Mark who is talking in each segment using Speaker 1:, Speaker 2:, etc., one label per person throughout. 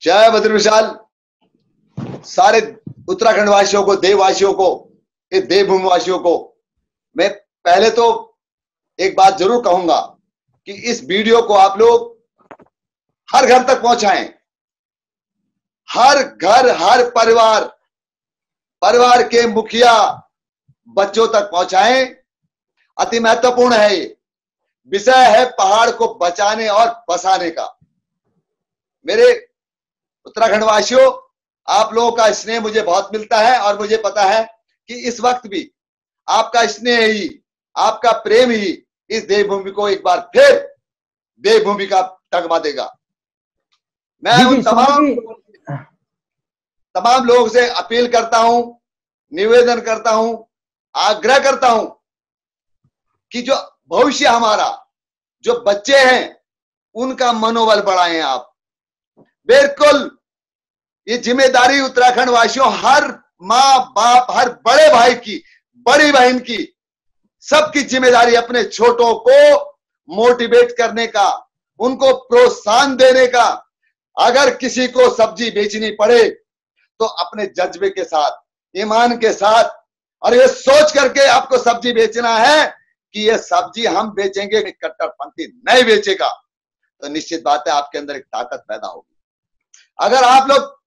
Speaker 1: जय बद्र विशाल। सारे उत्तराखंड वासियों को, देववासियों को, इस देवभूमि वासियों को मैं पहले तो एक बात जरूर कहूंगा कि इस वीडियो को आप लोग हर घर तक पहुंचाएं। हर घर, हर परिवार के मुखिया बच्चों तक पहुंचाएं। अति महत्वपूर्ण है ये विषय है पहाड़ को बचाने और बसाने का। मेरे उत्तराखंड वासियों, आप लोगों का स्नेह मुझे बहुत मिलता है और मुझे पता है कि इस वक्त भी आपका स्नेह ही, आपका प्रेम ही इस देवभूमि को एक बार फिर देवभूमि का तगमा देगा। मैं उन तमाम लोगों से अपील करता हूं, निवेदन करता हूं, आग्रह करता हूं कि जो भविष्य हमारा, जो बच्चे हैं, उनका मनोबल बढ़ाएं आप। बिल्कुल ये जिम्मेदारी उत्तराखंड वासियों, हर माँ बाप, हर बड़े भाई की, बड़ी बहन की, सबकी जिम्मेदारी अपने छोटों को मोटिवेट करने का, उनको प्रोत्साहन देने का। अगर किसी को सब्जी बेचनी पड़े तो अपने जज्बे के साथ, ईमान के साथ, और ये सोच करके आपको सब्जी बेचना है कि ये सब्जी हम बेचेंगे, कट्टरपंथी नहीं बेचेगा, तो निश्चित बात है आपके अंदर एक ताकत पैदा होगी। अगर आप लोग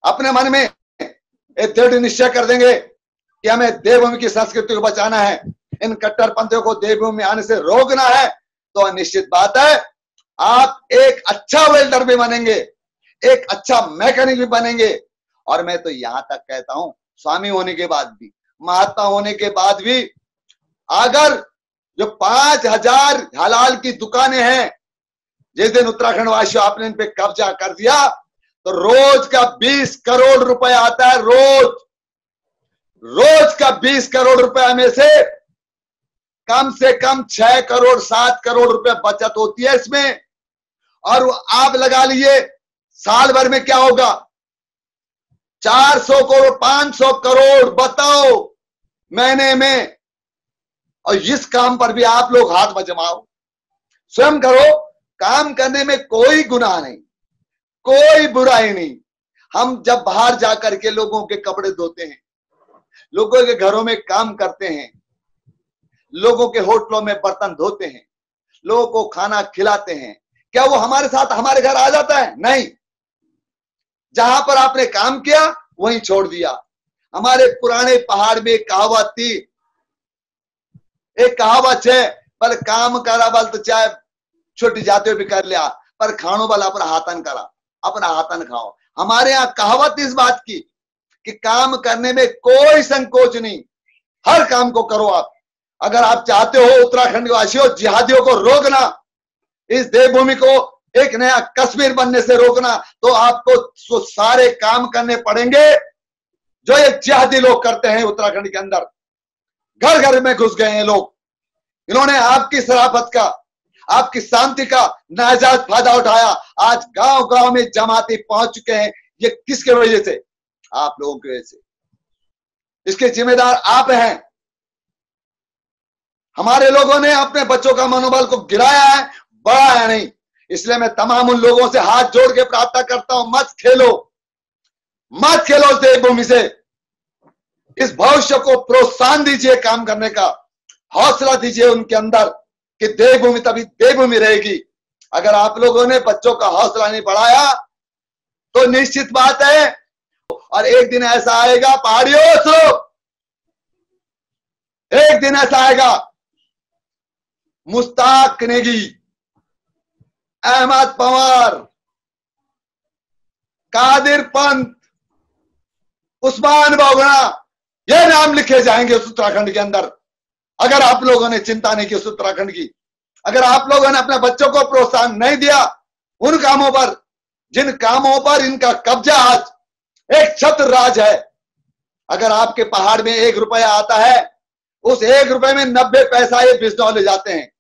Speaker 1: अपने मन में एक दृढ़ निश्चय कर देंगे कि हमें देवभूमि की संस्कृति को बचाना है, इन कट्टरपंथियों को देवभूमि में आने से रोकना है, तो निश्चित बात है आप एक अच्छा वेल्डर भी बनेंगे, एक अच्छा मैकेनिक भी बनेंगे। और मैं तो यहां तक कहता हूं, स्वामी होने के बाद भी, महात्मा होने के बाद भी, अगर जो 5000 हलाल की दुकानें हैं, जिस दिन उत्तराखंड वासियों आपने इन पे कब्जा कर दिया तो रोज का 20 करोड़ रुपए आता है। रोज का 20 करोड़ रुपए में से कम 6 करोड़ 7 करोड़ रुपए बचत होती है इसमें। और आप लगा लीजिए साल भर में क्या होगा, 400 करोड़ 500 करोड़, बताओ महीने में। और इस काम पर भी आप लोग हाथ मजमाओ, स्वयं करो। काम करने में कोई गुनाह नहीं, कोई बुराई नहीं। हम जब बाहर जाकर के लोगों के कपड़े धोते हैं, लोगों के घरों में काम करते हैं, लोगों के होटलों में बर्तन धोते हैं, लोगों को खाना खिलाते हैं, क्या वो हमारे साथ हमारे घर आ जाता है? नहीं। जहां पर आपने काम किया वहीं छोड़ दिया। हमारे पुराने पहाड़ में एक कहावत थी, एक कहावत है, पर काम करा बल तो चाहे छोटी जाते भी कर लिया, पर खानो बल अपना हाथन करा, अपना हाथन खाओ। हमारे यहाँ कहावत इस बात की कि काम करने में कोई संकोच नहीं, हर काम को करो आप। अगर आप चाहते हो उत्तराखंड वासियों, जिहादियों को रोकना, इस देवभूमि को एक नया कश्मीर बनने से रोकना, तो आपको सारे काम करने पड़ेंगे जो ये जिहादी लोग करते हैं उत्तराखंड के अंदर। घर घर में घुस गए हैं लोग। इन्होंने आपकी शराफत का, आपकी शांति का नाजायज फायदा उठाया। आज गांव गांव में जमाती पहुंच चुके हैं। ये किसके वजह से? आप लोगों की वजह से। इसके जिम्मेदार आप हैं। हमारे लोगों ने अपने बच्चों का मनोबल को गिराया है, बढ़ाया नहीं। इसलिए मैं तमाम उन लोगों से हाथ जोड़ के प्रार्थना करता हूं, मत खेलो इस देवभूमि से। इस भविष्य को प्रोत्साहन दीजिए, काम करने का हौसला दीजिए उनके अंदर कि देवभूमि तभी देवभूमि रहेगी। अगर आप लोगों ने बच्चों का हौसला नहीं बढ़ाया तो निश्चित बात है, और एक दिन ऐसा आएगा, पहाड़ियों सुनो, एक दिन ऐसा आएगा, मुश्ताक नेगी, अहमद पवार, कादिर पंत, उस्मान बोगड़ा, ये नाम लिखे जाएंगे उस उत्तराखंड के अंदर। अगर आप लोगों ने चिंता नहीं की उस उत्तराखंड की, अगर आप लोगों ने अपने बच्चों को प्रोत्साहन नहीं दिया उन कामों पर, जिन कामों पर इनका कब्जा आज एक छत्र राज है। अगर आपके पहाड़ में 1 रुपया आता है, उस 1 रुपए में 90 पैसा ये बिजनौर ले जाते हैं।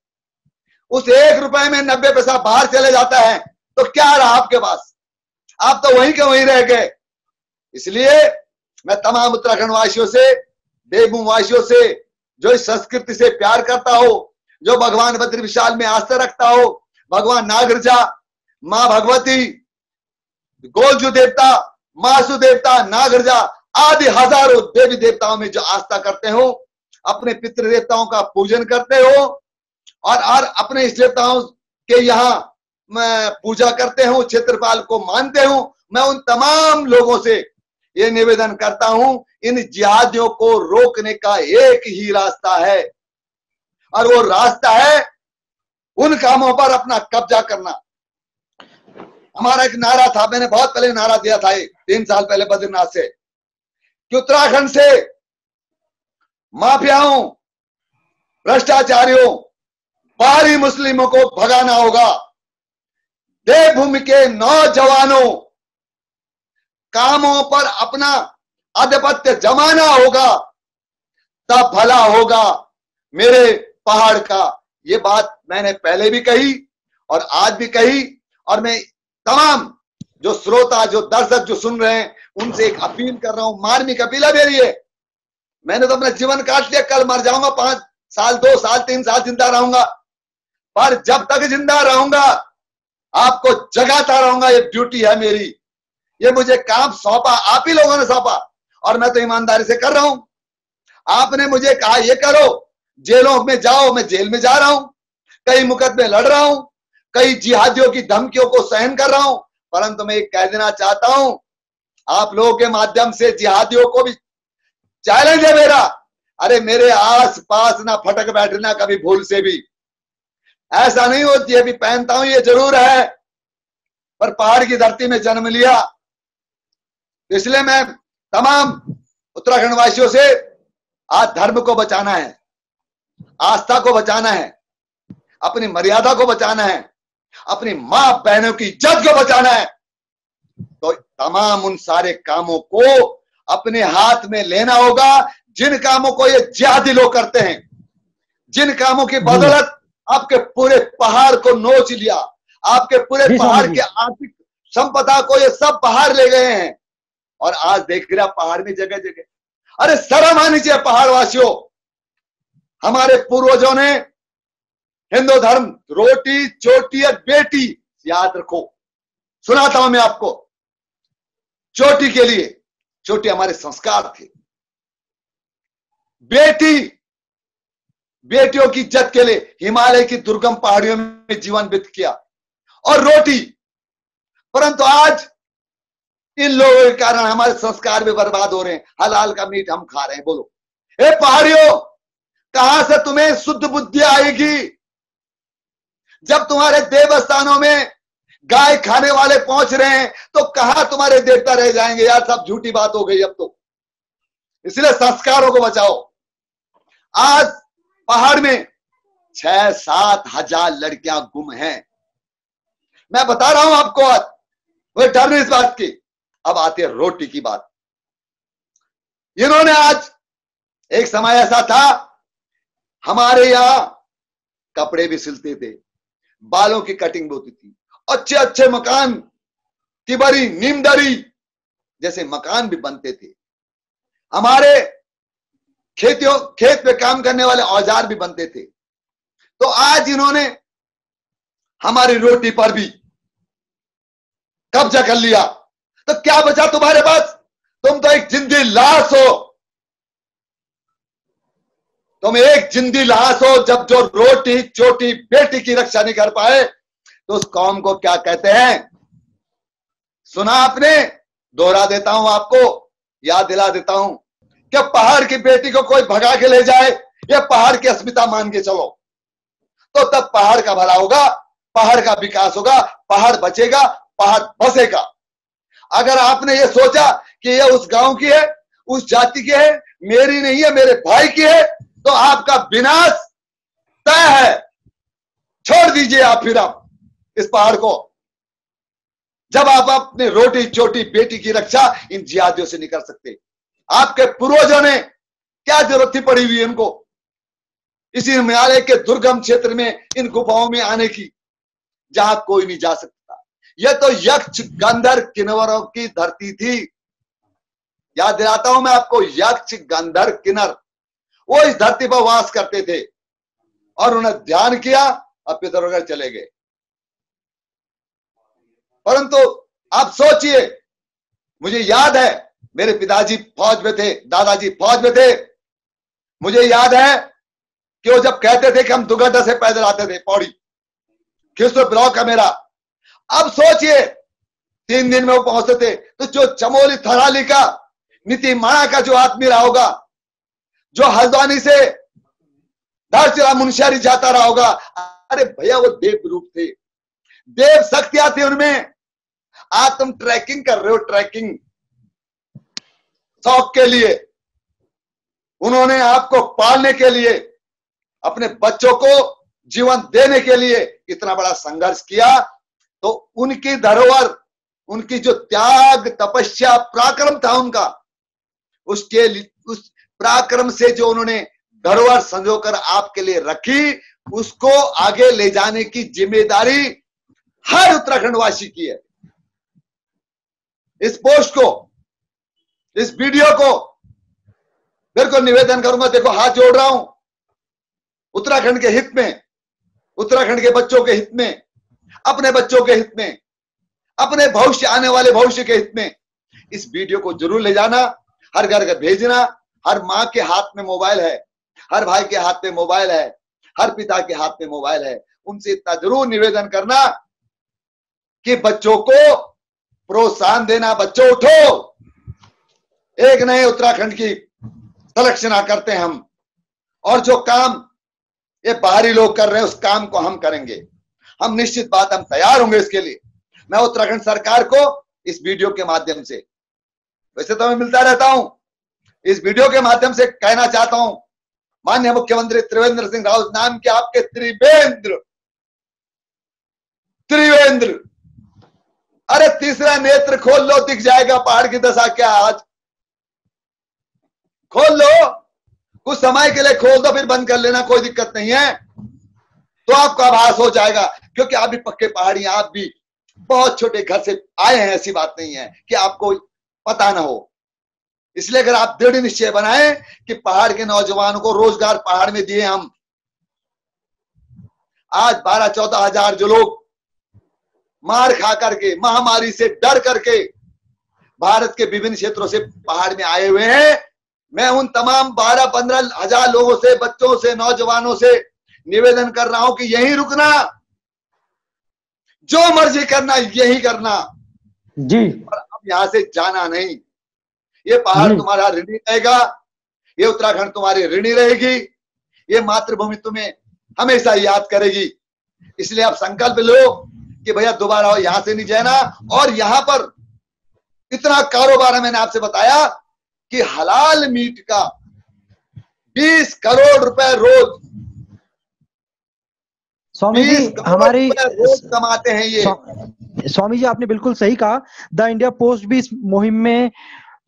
Speaker 1: उस 1 रुपए में 90 पैसा बाहर चले जाता है, तो क्या रहा आपके पास? आप तो वहीं के वहीं रह गए। इसलिए मैं तमाम उत्तराखंड वासियों से, देवभूमि वासियों से, जो इस संस्कृति से प्यार करता हो, जो भगवान बद्र विशाल में आस्था रखता हो, भगवान नागरजा, मां भगवती, गोलजू देवता, मासु देवता, नागरजा आदि हजारों देवी देवताओं में जो आस्था करते हो, अपने पितृ देवताओं का पूजन करते हो और अपने इष्ट देवताओं के यहाँ पूजा करते हो, क्षेत्रपाल को मानते हो, मैं उन तमाम लोगों से ये निवेदन करता हूं, इन जिहादियों को रोकने का एक ही रास्ता है और वो रास्ता है उन कामों पर अपना कब्जा करना। हमारा एक नारा था, मैंने बहुत पहले नारा दिया था 3 साल पहले बद्रीनाथ से, कि उत्तराखंड से माफियाओं, भ्रष्टाचारियों, बाहरी मुस्लिमों को भगाना होगा। देवभूमि के नौजवानों कामों पर अपना आधिपत्य जमाना होगा, तब भला होगा मेरे पहाड़ का। ये बात मैंने पहले भी कही और आज भी कही, और मैं तमाम जो श्रोता, जो दर्शक जो सुन रहे हैं, उनसे एक अपील कर रहा हूं, मार्मिक अपील है मेरी ये। मैंने तो अपना जीवन काट लिया, कल मर जाऊंगा, 5 साल 2 साल 3 साल जिंदा रहूंगा, पर जब तक जिंदा रहूंगा आपको जगाता रहूंगा। ये ड्यूटी है मेरी, ये मुझे काम सौंपा, आप ही लोगों ने सौंपा और मैं तो ईमानदारी से कर रहा हूं। आपने मुझे कहा ये करो, जेलों में जाओ, मैं जेल में जा रहा हूं, कई मुकदमे लड़ रहा हूं, कई जिहादियों की धमकियों को सहन कर रहा हूं, परंतु मैं कह देना चाहता हूं आप लोगों के माध्यम से जिहादियों को भी चैलेंज है मेरा, अरे मेरे आस पास ना फटक बैठना कभी भूल से भी। ऐसा नहीं होती है, भी पहनता हूं ये जरूर है, पर पहाड़ की धरती में जन्म लिया, इसलिए मैं तमाम उत्तराखंड वासियों से आज धर्म को बचाना है, आस्था को बचाना है, अपनी मर्यादा को बचाना है, अपनी मां बहनों की इज्जत को बचाना है, तो तमाम उन सारे कामों को अपने हाथ में लेना होगा जिन कामों को ये जिहादी लोग करते हैं, जिन कामों की बदौलत आपके पूरे पहाड़ को नोच लिया, आपके पूरे पहाड़ के आर्थिक संपदा को ये सब बाहर ले गए हैं, और आज देख रहा पहाड़ में जगह जगह, अरे शर्म आनी चाहिए पहाड़ वासियों। हमारे पूर्वजों ने हिंदू धर्म रोटी चोटी और बेटी, याद रखो, सुनाता हूं मैं आपको, चोटी के लिए, चोटी हमारे संस्कार थे, बेटी, बेटियों की इज्जत के लिए हिमालय की दुर्गम पहाड़ियों में जीवन व्यतीत किया, और रोटी। परंतु आज इन लोगों के कारण हमारे संस्कार भी बर्बाद हो रहे हैं, हलाल का मीट हम खा रहे हैं। बोलो ए पहाड़ियों, कहां से तुम्हें शुद्ध बुद्धि आएगी जब तुम्हारे देवस्थानों में गाय खाने वाले पहुंच रहे हैं, तो कहां तुम्हारे देवता रह जाएंगे? यार सब झूठी बात हो गई अब तो, इसलिए संस्कारों को बचाओ। आज पहाड़ में 6-7 हजार लड़कियां गुम हैं, मैं बता रहा हूं आपको, आज वो डर नहीं इस बात की। अब आती है रोटी की बात। इन्होंने आज, एक समय ऐसा था हमारे यहां कपड़े भी सिलते थे, बालों की कटिंग भी होती थी, अच्छे अच्छे मकान, तिबरी, नीमदरी जैसे मकान भी बनते थे, हमारे खेत पे काम करने वाले औजार भी बनते थे। तो आज इन्होंने हमारी रोटी पर भी कब्जा कर लिया, तो क्या बचा तुम्हारे पास? तुम तो एक जिंदी लाश हो, तुम एक जिंदी लाश हो। जब जो रोटी चोटी बेटी की रक्षा नहीं कर पाए तो उस कौम को क्या कहते हैं? सुना आपने? दोहरा देता हूं, आपको याद दिला देता हूं कि पहाड़ की बेटी को कोई भगा के ले जाए, ये पहाड़ की अस्मिता मान के चलो, तो तब पहाड़ का भला होगा, पहाड़ का विकास होगा, पहाड़ बचेगा, पहाड़ बसेगा। अगर आपने ये सोचा कि ये उस गांव की है, उस जाति की है, मेरी नहीं है, मेरे भाई की है, तो आपका विनाश तय है। छोड़ दीजिए आप फिर आप इस पहाड़ को, जब आप अपने रोटी चोटी बेटी की रक्षा इन जिहादियों से नहीं कर सकते। आपके पूर्वजों ने क्या जरूरत थी पड़ी हुई इनको इसी हिमालय के दुर्गम क्षेत्र में, इन गुफाओं में आने की, जहां कोई नहीं जा सकता। यह तो यक्ष गंधर्व किन्नरों की धरती थी। याद दिलाता हूं मैं आपको, यक्ष गंधर्व किन्नर वो इस धरती पर वास करते थे, और उन्हें ध्यान किया और पितरों चले गए। परंतु आप सोचिए, मुझे याद है मेरे पिताजी फौज में थे, दादाजी फौज में थे। मुझे याद है कि वो जब कहते थे कि हम दुगड्डा से पैदल आते थे पौड़ी, खिस्सो ब्लॉक का मेरा। अब सोचिए 3 दिन में वो पहुंचते थे, तो जो चमोली थराली का नीति माणा का जो आदमी रहा होगा, जो हल्द्वानी से धारचूला मुनस्यारी जाता रहा होगा, अरे भैया वो देव रूप थे, देव शक्तियां थी उनमें। आज तुम ट्रैकिंग कर रहे हो, ट्रैकिंग शौक के लिए। उन्होंने आपको पालने के लिए, अपने बच्चों को जीवन देने के लिए इतना बड़ा संघर्ष किया। तो उनकी धरोहर, उनकी जो त्याग, तपस्या, पराक्रम था उनका, उसके लिए, उस पराक्रम से जो उन्होंने धरोहर संजोकर आपके लिए रखी, उसको आगे ले जाने की जिम्मेदारी हर उत्तराखंड वासी की है। इस पोस्ट को, इस वीडियो को मेरे को निवेदन करूंगा, देखो हाथ जोड़ रहा हूं, उत्तराखंड के हित में, उत्तराखंड के बच्चों के हित में, अपने बच्चों के हित में, अपने भविष्य, आने वाले भविष्य के हित में इस वीडियो को जरूर ले जाना, हर घर घर भेजना। हर माँ के हाथ में मोबाइल है, हर भाई के हाथ में मोबाइल है, हर पिता के हाथ में मोबाइल है। उनसे इतना जरूर निवेदन करना कि बच्चों को प्रोत्साहन देना। बच्चों उठो, एक नए उत्तराखंड की संरचना करते हैं हम, और जो काम ये बाहरी लोग कर रहे हैं उस काम को हम करेंगे। हम निश्चित बात, हम तैयार होंगे इसके लिए। मैं उत्तराखंड सरकार को इस वीडियो के माध्यम से, वैसे तो मैं मिलता रहता हूं, इस वीडियो के माध्यम से कहना चाहता हूं, माननीय मुख्यमंत्री त्रिवेंद्र सिंह रावत नाम के आपके त्रिवेंद्र, अरे तीसरा नेत्र खोल लो, दिख जाएगा पहाड़ की दशा क्या है। आज खोल लो, कुछ समय के लिए खोल दो, फिर बंद कर लेना, कोई दिक्कत नहीं है। तो आपको आभास हो जाएगा, क्योंकि आप भी पक्के पहाड़ी, आप भी बहुत छोटे घर से आए हैं, ऐसी बात नहीं है कि आपको पता ना हो। इसलिए अगर आप दृढ़ निश्चय बनाए कि पहाड़ के नौजवानों को रोजगार पहाड़ में दिए हम, आज 12-14 हजार जो लोग मार खा करके, महामारी से डर करके भारत के विभिन्न क्षेत्रों से पहाड़ में आए हुए हैं, मैं उन तमाम 12-15 हजार लोगों से, बच्चों से, नौजवानों से निवेदन कर रहा हूं कि यहीं रुकना, जो मर्जी करना यही करना
Speaker 2: जी,
Speaker 1: और अब यहां से जाना नहीं। ये पहाड़ तुम्हारा ऋणी रहेगा, ये उत्तराखंड तुम्हारी ऋणी रहेगी, ये मातृभूमि तुम्हें हमेशा याद करेगी। इसलिए आप संकल्प लो कि भैया दोबारा यहां से नहीं जाना। और यहां पर इतना कारोबार है, मैंने आपसे बताया कि हलाल मीट का 20 करोड़ रुपए रोज,
Speaker 2: स्वामी जी हमारी
Speaker 1: रोज कमाते हैं ये।
Speaker 2: स्वामी जी आपने बिल्कुल सही कहा। द इंडिया पोस्ट भी इस मुहिम में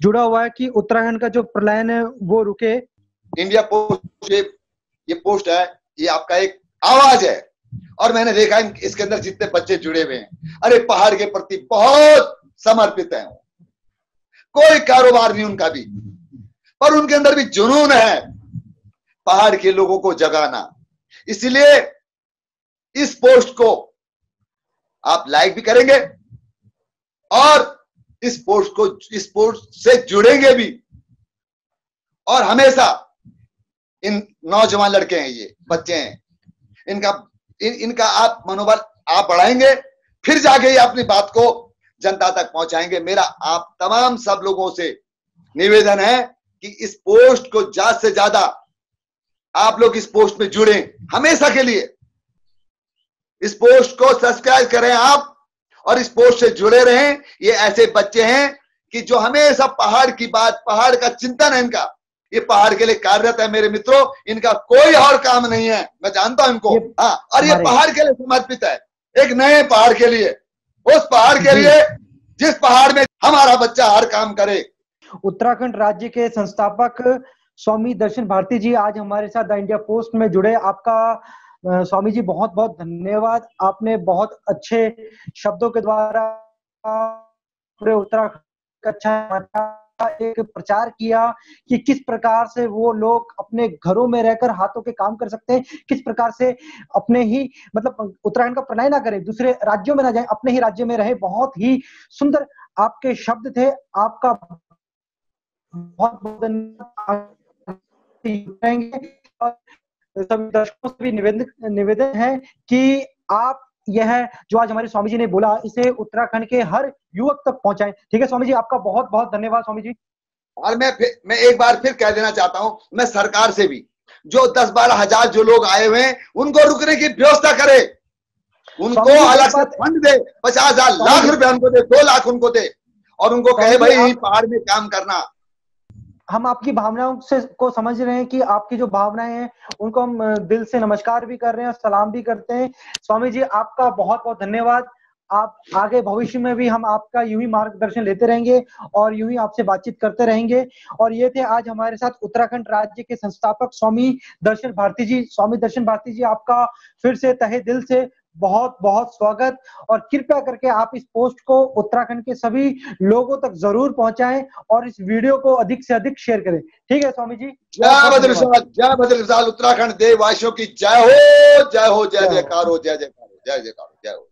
Speaker 2: जुड़ा हुआ है कि उत्तराखंड का जो प्रलयन है वो रुके।
Speaker 1: इंडिया पोस्ट, ये पोस्ट है, ये आपका एक आवाज है। और मैंने देखा इसके अंदर जितने बच्चे जुड़े हुए हैं, अरे पहाड़ के प्रति बहुत समर्पित हैं। कोई कारोबार नहीं उनका भी, पर उनके अंदर भी जुनून है पहाड़ के लोगों को जगाना। इसलिए इस पोस्ट को आप लाइक भी करेंगे और इस पोस्ट से जुड़ेंगे भी। और हमेशा इन नौजवान लड़के हैं, ये बच्चे हैं, इनका आप मनोबल आप बढ़ाएंगे, फिर जाके ये अपनी बात को जनता तक पहुंचाएंगे। मेरा आप तमाम सब लोगों से निवेदन है कि इस पोस्ट को ज्यादा से ज्यादा आप लोग इस पोस्ट में जुड़े हमेशा के लिए। इस पोस्ट को सब्सक्राइब करें आप और इस पोस्ट से जुड़े रहें। ये ऐसे बच्चे हैं कि जो हमेशा पहाड़ की बात, पहाड़ का चिंतन है इनका, ये पहाड़ के लिए कार्यरत है मेरे मित्रों। इनका कोई और काम नहीं है, मैं जानता हूं इनको। हाँ, और ये पहाड़ के लिए समर्पित है, एक नए पहाड़ के लिए, उस पहाड़ के लिए जिस पहाड़ में हमारा बच्चा हर काम करे।
Speaker 2: उत्तराखंड राज्य के संस्थापक स्वामी दर्शन भारती जी आज हमारे साथ द इंडिया पोस्ट में जुड़े। आपका स्वामी जी बहुत बहुत धन्यवाद। आपने बहुत अच्छे शब्दों के द्वारा पूरे उत्तराखंड का अच्छा एक प्रचार किया कि किस प्रकार से वो लोग अपने घरों में रहकर हाथों के काम कर सकते हैं, किस प्रकार से अपने ही मतलब उत्तराखंड का प्रलय ना करें, दूसरे राज्यों में ना जाए, अपने ही राज्य में रहे। बहुत ही सुंदर आपके शब्द थे। आपका बहुत बहुत धन्यवाद। सभी दर्शकों से भी निवेदन है कि आप यह जो आज हमारे स्वामी जी ने बोला, इसे उत्तराखंड के हर युवक तक पहुंचाएं। ठीक है स्वामी जी, आपका बहुत बहुत धन्यवाद स्वामी जी।
Speaker 1: और मैं एक बार फिर कह देना चाहता हूं, मैं सरकार से भी जो 10-12 हजार जो लोग आए हुए हैं उनको रुकने की व्यवस्था करे, उनको अलग से फंड दे, 50,000 लाख रुपए उनको दे, 2 लाख उनको दे, और उनको कहे भाई पहाड़ में काम करना।
Speaker 2: हम आपकी भावनाओं से को समझ रहे हैं कि आपकी जो भावनाएं हैं उनको हम दिल से नमस्कार भी कर रहे हैं और सलाम भी करते हैं। स्वामी जी आपका बहुत बहुत धन्यवाद। आप आगे भविष्य में भी हम आपका यूं ही मार्गदर्शन लेते रहेंगे और यूं ही आपसे बातचीत करते रहेंगे। और ये थे आज हमारे साथ उत्तराखंड राज्य के संस्थापक स्वामी दर्शन भारती जी। स्वामी दर्शन भारती जी, आपका फिर से तहे दिल से बहुत बहुत स्वागत। और कृपया करके आप इस पोस्ट को उत्तराखंड के सभी लोगों तक जरूर पहुंचाएं और इस वीडियो को अधिक से अधिक शेयर करें। ठीक है स्वामी जी।
Speaker 1: जय बद्र जय बद्र उत्तराखंड देववासियों की जय हो, जय हो, जय जयकार हो, जय जयकार हो, जय जयकार हो, जय हो।